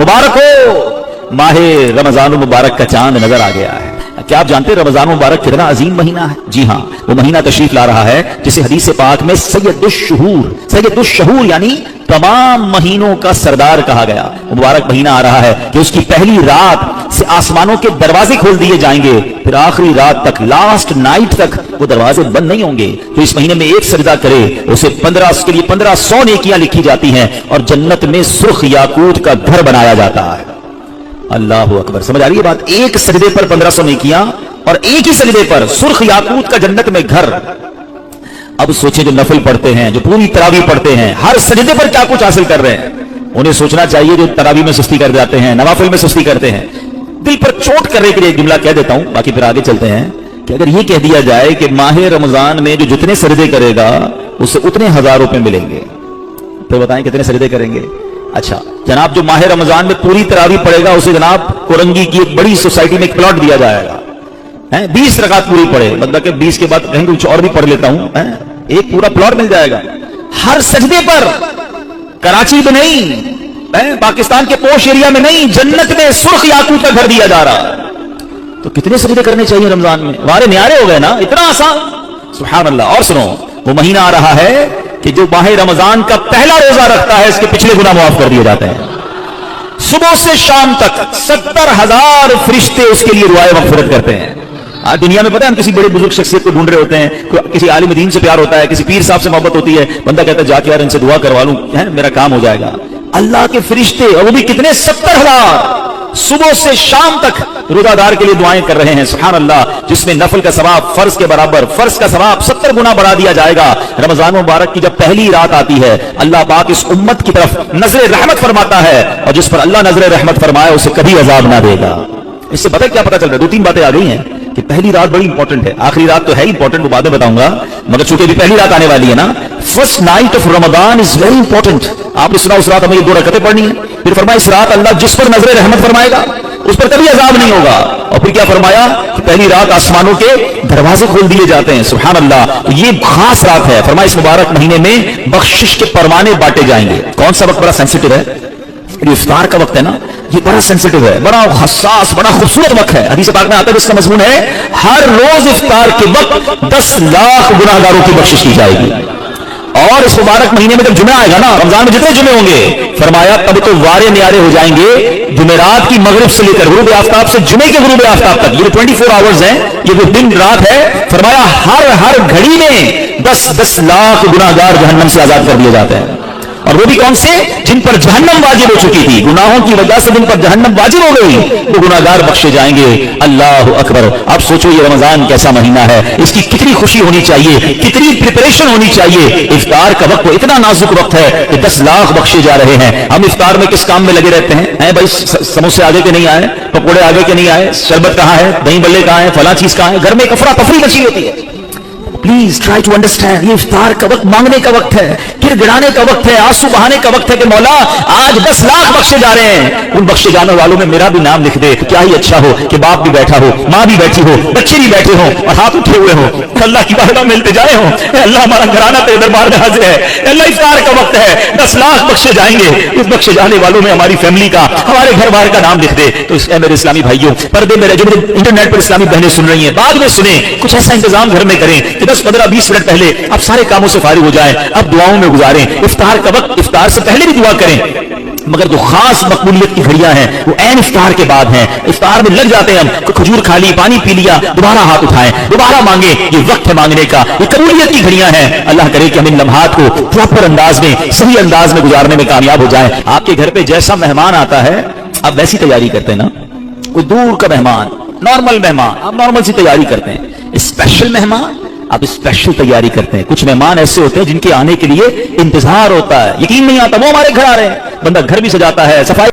मुबारक हो, माहे रमजान मुबारक का चांद नजर आ गया है। क्या आप जानते हैं रमजान मुबारक कितना अजीम महीना है? जी हाँ, वो महीना तशरीफ ला रहा है जिसे हदीस पाक में सैयदुश्शहूर यानी तमाम महीनों का सरदार कहा गया। मुबारक महीना आ रहा है कि उसकी पहली रात से आसमानों के दरवाजे खोल दिए जाएंगे, फिर आखिरी रात तक, लास्ट नाइट तक वो दरवाजे बंद नहीं होंगे। तो इस महीने में एक सजदा करे उसे 1500 नेकियां लिखी जाती हैं और जन्नत में सुर्ख याकूत का घर बनाया जाता है। अल्लाह अकबर, समझ आ रही है बात? एक सजदे पर 1500 नेकियां और एक ही सजदे पर सुर्ख याकूत का जन्नत में घर। अब सोचे जो नफल पढ़ते हैं, जो पूरी तरावी पढ़ते हैं, हर सजदे पर क्या कुछ हासिल कर रहे हैं, उन्हें सोचना चाहिए जो तरावी में सुस्ती कर जाते हैं, नवाफिल में सुस्ती करते हैं। दिल पर चोट करने के लिए एक जुमला कह देता हूं, बाकी फिर आगे चलते हैं कि अगर यह कह दिया जाए कि माह रमजान में जो जितने सजदे करेगा उसे उतने 1000 रुपए मिलेंगे, तो बताएं कितने सजदे करेंगे? अच्छा जनाब, जो माह रमजान में पूरी तरावी पड़ेगा उसे जनाब कोरंगी की एक बड़ी सोसाइटी में एक प्लॉट दिया जाएगा, 20 रकात पूरी पड़े, मतलब कि 20 के बाद कहीं कुछ और भी पढ़ लेता हूं, एक पूरा प्लॉट मिल जाएगा हर सजदे पर। कराची में नहीं, पाकिस्तान के पोश एरिया में नहीं, जन्नत में सुर्ख याकूत का घर दिया जा रहा है। तो कितने सजदे करने चाहिए रमजान में? वारे न्यारे हो गए ना, इतना आसान, सुभान अल्लाह। और सुनो, वो महीना आ रहा है कि जो माह रमजान का पहला रोजा रखता है इसके पिछले गुनाह माफ कर दिए जाते हैं। सुबह से शाम तक 70,000 फरिश्ते उसके लिए दुआए मगफिरत करते हैं। आज दुनिया में पता है हम किसी बड़े बुजुर्ग शख्सियत को ढूंढ रहे होते हैं, किसी आलिम दीन से प्यार होता है, किसी पीर साहब से मोहब्बत होती है, बंदा कहता है जाके यार इनसे दुआ करवा लूं, मेरा काम हो जाएगा। अल्लाह के फरिश्ते, और वो भी कितने, 70,000 सुबह से शाम तक रोजादार के लिए दुआएं कर रहे हैं। सुभान अल्लाह, जिसमें नफल का सवाब फर्ज के बराबर, फर्ज का सवाब 70 गुना बढ़ा दिया जाएगा। रमजान मुबारक की जब पहली रात आती है, अल्लाह पाक इस उम्मत की तरफ नजर रहमत फरमाता है, और जिस पर अल्लाह नजर रहमत फरमाए उसे कभी अजाब ना देगा। इससे पता क्या पता चल रहा है? 2-3 बातें आ गई हैं कि पहली रात बड़ी इंपॉर्टेंट है। आखिरी रात तो है इंपॉर्टेंट, वो बाद में बताऊंगा, मगर चूंकि भी पहली रात आने वाली है ना, first night of Ramzan is very important. आपने सुना उस रात हमें 2 रकअतें पढ़नी है, फिर फरमाया इस रात अल्लाह जिस पर नजर रहमत फरमाएगा उस पर कभी अजाब नहीं होगा, और फिर क्या फरमाया कि पहली रात आसमानों के दरवाजे खोल दिए जाते हैं। सुभान अल्लाह, तो ये खास रात है। फरमाया इस मुबारक महीने में बख्शिश के परवाने बांटे जाएंगे। कौन सा वक्त बड़ा सेंसिटिव है? इफ्तार का वक्त है ना, ये बड़ा सेंसिटिव है, बड़ा हसास, बड़ा खूबसूरत वक्त है। हदीस पाक में आता है इसका मजमून है हर रोज इफ्तार के वक्त 10 लाख गुनाहगारों की बख्शिश की जाएगी। और इस मुबारक महीने में जब जुमे आएगा ना, रमजान में जितने जुमे होंगे, फरमाया तब तो वारे न्यारे हो जाएंगे जुमेरात की मगरिब से लेकर गुरूब आफ्ताब से जुमे के गुरूब आफ्ताब तक। ये 24 आवर्स हैं, ये जो दिन रात है, फरमाया हर घड़ी में 10 लाख गुनाहगार जहन्नम से आजाद कर दिए जाते हैं। और वो भी कौन से? जिन पर जहन्नम वाजिब हो चुकी थी, गुनाहों की वजह से जिन पर जहन्नम वाजिब हो गई, वो गुनाहगार बख्शे जाएंगे। अल्लाह अकबर। अब सोचो ये रमजान कैसा महीना है, इसकी कितनी खुशी होनी चाहिए, कितनी प्रिपरेशन होनी चाहिए। इफ्तार का वक्त इतना नाजुक वक्त है कि 10 लाख बख्शे जा रहे हैं। हम इफ्तार में किस काम में लगे रहते हैं? भाई समोसे आगे के नहीं आए, पकौड़े आगे के नहीं आए, शरबत कहाँ है, दही बल्ले कहाँ है, फला चीज कहाँ है, घर में एक अफरा तफरी मची होती है। प्लीज ट्राई टू अंडरस्टैंड, ये इफ्तार का वक्त मांगने का वक्त है, गिड़गिड़ाने का वक्त है, आंसू बहाने का वक्त है कि मौला आज 10 लाख बख्शे जा रहे हैं। उन बख्शे जाने वालों में मेरा भी नाम लिख दे। क्या ही अच्छा हो कि बाप भी बैठा हो, माँ भी बैठी हो, बच्चे भी बैठे हो और हाथ उठे हुए हो, अल्लाह की बारगाह में इल्तिजाए हो, अल्लाह हमारा घराना तेरे दरबार में हाजिर है, अल्लाह इफ्तार का वक्त है, 10 लाख बख्शे जाएंगे। इस बख्शे जाने वालों में हमारी फैमिली का, हमारे घर बार का नाम लिख दे। तो मेरे इस्लामी भाइयों, पर्दे मेरे जो इंटरनेट पर इस्लामी बहनें सुन रही हैं, बाद में सुने, कुछ ऐसा इंतजाम घर में करें कि 10-15-20 मिनट पहले आप सारे कामों से फारिग हो जाएं, अब दुआओं में गुजारें। इफ्तार का वक्त, इफ्तार से पहले भी दुआ करें, मगर जो खास मकबूलियत की घड़ियां हैं वो ऐन इफ्तार के बाद हैं। इफ्तार में लग जाते हैं हम, खजूर खा ली, पानी पी लिया, दोबारा हाथ उठाएं, दोबारा मांगे। ये वक्त है मांगने का, ये कबूलियत की घड़ियां हैं। अल्लाह करे कि हम इन लम्हात को प्रॉपर अंदाज में, सही अंदाज में गुजारने में कामयाब हो जाएं। आपके घर पे जैसा मेहमान आता है आप वैसी तैयारी करते हैं ना। कोई दूर का मेहमान, नॉर्मल मेहमान, आप नॉर्मल सी तैयारी करते हैं। स्पेशल मेहमान आप स्पेशल तैयारी करते हैं। कुछ मेहमान ऐसे होते हैं जिनके आने के लिए इंतजार होता है, यकीन नहीं आता वो हमारे घर आ रहे हैं। बंदा घर भी सजाता है, सफाई